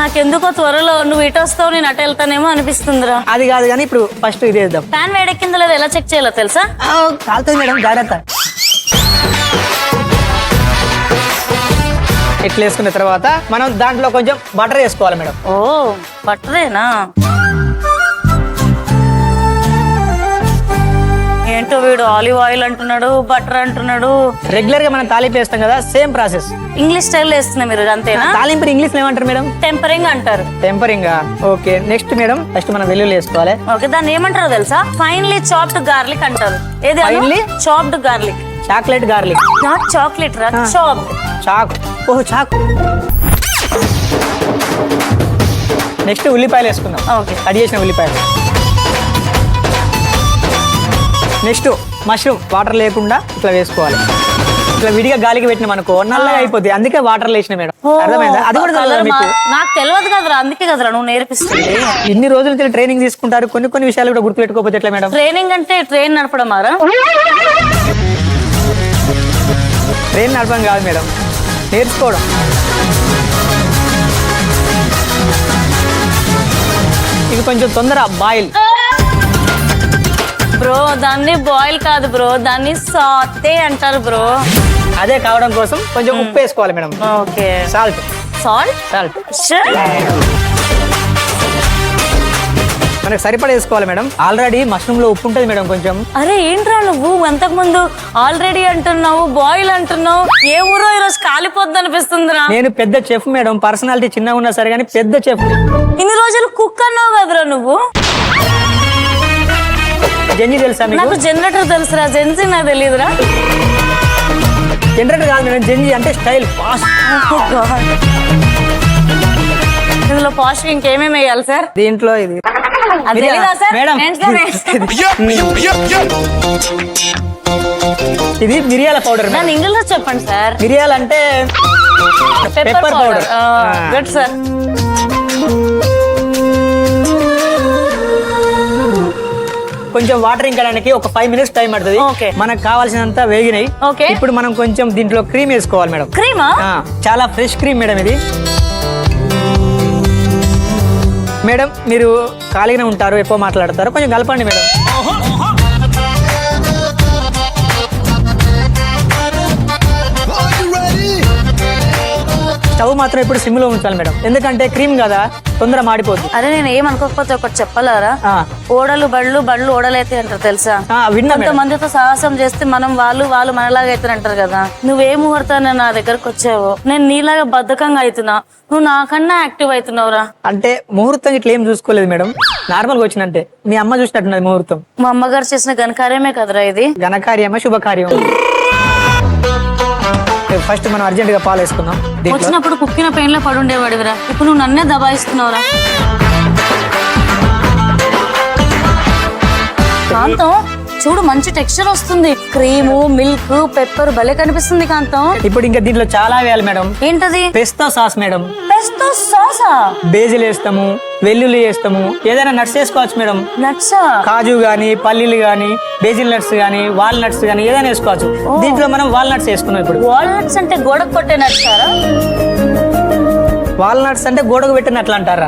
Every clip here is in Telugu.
నాకెందుకో త్వరలో నువ్వు ఇటు వస్తావు నేను అటు వెళ్తానేమో అనిపిస్తుందిరా. అది కాదు కానీ ఇప్పుడు ఫస్ట్ ఇది వేద్దాం. ప్యాన్ వేడెక్కిందో లేదో ఎలా చెక్ చేయాలో తెలుసా? కాలుతుంది మేడం, జాగ్రత్త. ఇట్లా వేసుకున్న తర్వాత మనం దాంట్లో కొంచెం బటర్ వేసుకోవాలి మేడం. ఓ బటరేనా? ఏంటో వీడు ఆలివ్ ఆయిల్ అంటున్నాడు, బటర్ అంటున్నాడు. రెగ్యులర్ గా మనం తాలింపు వేస్తాం కదా, సేమ్ ప్రాసెస్. ఇంగ్లీష్ స్టైల్లో వేస్తున్నా మీరు, అంతేనా? తాలింపు ఇంగ్లీష్ ఏమంటారు మేడం? టెంపరింగ్ అంటారు. Tempering. Okay, next madam first మనం వెల్లుల్లి వేసుకోవాలి. ఓకే, దాన్ని ఏమంటారో తెలుసా? ఫైన్లీ చాప్డ్ గార్లిక్ అంటారు. ఏది? Finely chopped garlic. Chocolate garlic, not chocolate రా, చాప్డ్. చాక్. ఓహో చాక్. నెక్స్ట్ ఉల్లిపాయలు వేసుకుందాం. ఓకే, కట్ చేసిన ఉల్లిపాయలు. నెక్స్ట్ మష్రూమ్ వాటర్ లేకుండా ఇట్లా వేసుకోవాలి. ఇట్లా విడిగా గాలికి పెట్టినాం అనుకో నల్లగా అయిపోతుంది, అందుకే వాటర్ వేసిన మేడం. అర్థమైందా? అది కూడా నాకు తెలియదు కదరా, అందుకే కదరా నువ్వు నేర్పిస్తుంది. ఇన్ని రోజులు ట్రైనింగ్ తీసుకుంటారు, కొన్ని విషయాలు కూడా గుర్తుపెట్టుకోకపోతే ఎట్లా మేడం? ట్రైనింగ్ అంటే ట్రైన్ నడపడం మారా? ట్రైన్ నడపడం కాదు మేడం, నేర్చుకోవడం. ఇది కొంచెం తొందర బాయిల్. బ్రో దాన్ని బాయిల్ కాదు బ్రో, దాన్ని సాతే అంటారు బ్రో. అదే కావడం కోసం కొంచెం ఉప్పు వేసుకోవాలి మేడం. Okay, salt. సాల్ట్ మనకు సరిపడా వేసుకోవాలి మేడం. ఆల్రెడీ మష్రూమ్ లో ఉప్పు ఉంటుంది మేడం కొంచెం. అరే ఏంట్రా నువ్వు అంతకు ముందు ఆల్రెడీ అంటున్నావు, బాయిల్ అంటున్నావు. ఏ ఊరో ఈరోజు కాలిపోద్ది అనిపిస్తుందిరా. నేను పెద్ద చెఫ్ మేడం, పర్సనాలిటీ చిన్నగా ఉన్నా సరే కానీ పెద్ద చెఫ్. ఇన్ని రోజులు కుక్ అన్నావు కదరా నువ్వు. జెన్నీ తెలుసా మీకు? నాకు జనరేటర్ తెలుసురా, జెన్సీ నాకు తెలియదురా. జనరేటర్ కాదు మేడం, జెన్నీ అంటే స్టైల్, ఫాస్ట్. ఇందులో పాస్ట్ ఇంకేమేమి వేయాలి సార్? దీంట్లో ఇది మేడం, ఇది మిరియాల పౌడర్. దాని ఇంగ్లీష్ లో చెప్పండి సార్. మిరియాలు అంటే పెప్పర్ పౌడర్. Good sir. కొంచెం వాటర్ ఇంకడానికి ఒక 5 minutes టైం పడుతుంది. మనకు కావాల్సినంత వేగినాయి. ఇప్పుడు మనం కొంచెం దీంట్లో క్రీమ్ వేసుకోవాలి మేడం. క్రీమా? చాలా ఫ్రెష్ క్రీమ్ మేడం ఇది. మేడం మీరు ఖాళీగానే ఉంటారు, ఎక్కువ మాట్లాడతారు, కొంచెం కలపండి మేడం. స్టవ్ మాత్రం ఇప్పుడు సిమ్ లో ఉంచాలి మేడం, ఎందుకంటే క్రీమ్ కదా తొందర మాడిపోద్ది. అరే నేను ఏమనుకోకపోతే ఒకటి చెప్పాలరా, ఓడలు బళ్ళు ఓడలైతే అంటారు తెలుసా? కొంతమందితో సాహసం చేస్తే మనం వాళ్ళు మనలాగా అయితే అంటారు కదా. నువ్వే ముహూర్తాన్ని నా దగ్గరకు వచ్చావు, నేను నీలాగా బద్ధకంగా అవుతున్నా, నువ్వు నాకన్నా యాక్టివ్ అవుతున్నావురా. అంటే ముహూర్తం ఇట్లా ఏం చూసుకోలేదు మేడం, నార్మల్ గా వచ్చినంటే. మీ అమ్మ చూసినట్టున్నది ముహూర్తం. మా అమ్మగారు చేసిన ఘనకార్యమే కదరా ఇది. ఘనకార్యమా శుభకార్యం? ఫస్ట్ మనం అర్జెంట్ గా పాలు వేసుకుందాం. వచ్చినప్పుడు కుక్కిన పెయిన్ లో పడుండేవాడివిరా, ఇప్పుడు నువ్వు నన్నే దబాయిస్తున్నావురా. కాంతం చూడు మంచి టెక్స్చర్ వస్తుంది, క్రీము మిల్క్ పెప్పర్ భలే కనిపిస్తుంది కాంతం. ఇప్పుడు ఇంకా దీంట్లో చాలా వేయాలి మేడం. ఏంటది? Pista sauce madam. పెస్తా సాసా? బేజిల్ వేస్తాము, వెల్లుల్లి వేస్తాము, ఏదైనా నట్స్ వేసుకోవచ్చు మేడం. నట్సా? కాజు గానీ, పల్లీలు గానీ, బేజిల్ నట్స్ గానీ, వాల్ నట్స్ గానీ ఏదైనా వేసుకోవచ్చు. దీంట్లో మనం వాల్ నట్స్ వేసుకున్నాం. ఇప్పుడు వాల్ నట్స్ అంటే గోడకు కొట్టే నట్సారా? వాల్నట్స్ అంటే గోడకు పెట్టినట్లు అంటారా?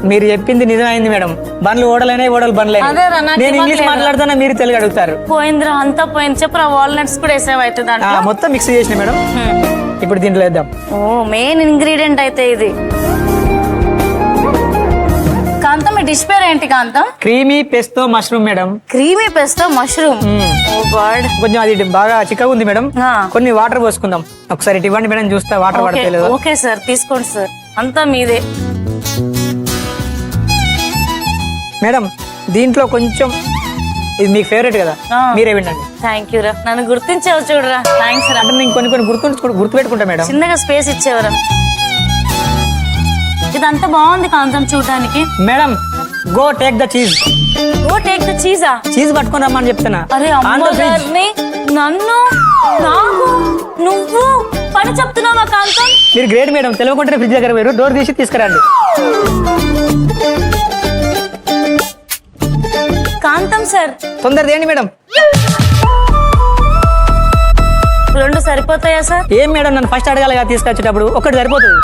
మీరు చెప్పింది నిజమైంది మేడం. బండ్లు ఓడలైనా ఓడలు బండ్లైనా. నేను ఇంగ్లీష్ మాట్లాడుతున్నా, మీరు తెలుగు అడుగుతారు. పోయిందిరా అంతా పోయింది. చెప్పరా వాల్నట్స్ కూడా వేసావు అయితే దాంట్లో? మొత్తం మిక్స్ చేసిన మేడం. ఇప్పుడు దీంట్లో వేద్దాం. ఓ మెయిన్ ఇంగ్రీడియంట్ అయితే ఇది. కాంతం ఈ డిష్ పేరు ఏంటి Kantham? Creamy pesto mushroom madam. Creamy pesto mushroom. Oh god, కొంచెం అది బాగా చిక్కగా ఉంది మేడం. కొన్ని వాటర్ పోసుకుందాం. ఒకసారి ఇవ్వండి మేడం, చూస్తా వాటర్ పడతలేదు. ఓకే సార్, తీసుకోండి సార్, అంతా మీదే. మేడం దీంట్లో కొంచెం, ఇది మీకు ఫేవరెట్ కదా, మీరే వినండి. థ్యాంక్ యూ రా, నన్ను గుర్తించావు చూడరా. థ్యాంక్స్ రా. అంటే నేను కొన్ని గుర్తుపెట్టుకుంటా మేడం. చిన్నగా స్పేస్ ఇచ్చేవరా. ఇదంతా బాగుంది కాంతం చూడడానికి. Madam go take the cheese. Go take the చీజా? చీజ్ పట్టుకొని రమ్మని చెప్తున్నా. అరే అమ్మగారిని నన్ను నాకు నువ్వు పని చెప్తున్నావా కాంతం? మీరు గ్రేట్ మేడం, తెలియకుంటే ఫ్రిడ్జ్ దగ్గర పోయారు, డోర్ తీసి తీసుకురండి. కాంతం సార్ తొందర తేండి మేడం. 2 సరిపోతాయా సార్? ఏం మేడం, నన్ను ఫస్ట్ అడగాలి తీసుకొచ్చేటప్పుడు. ఒకటి సరిపోతుంది.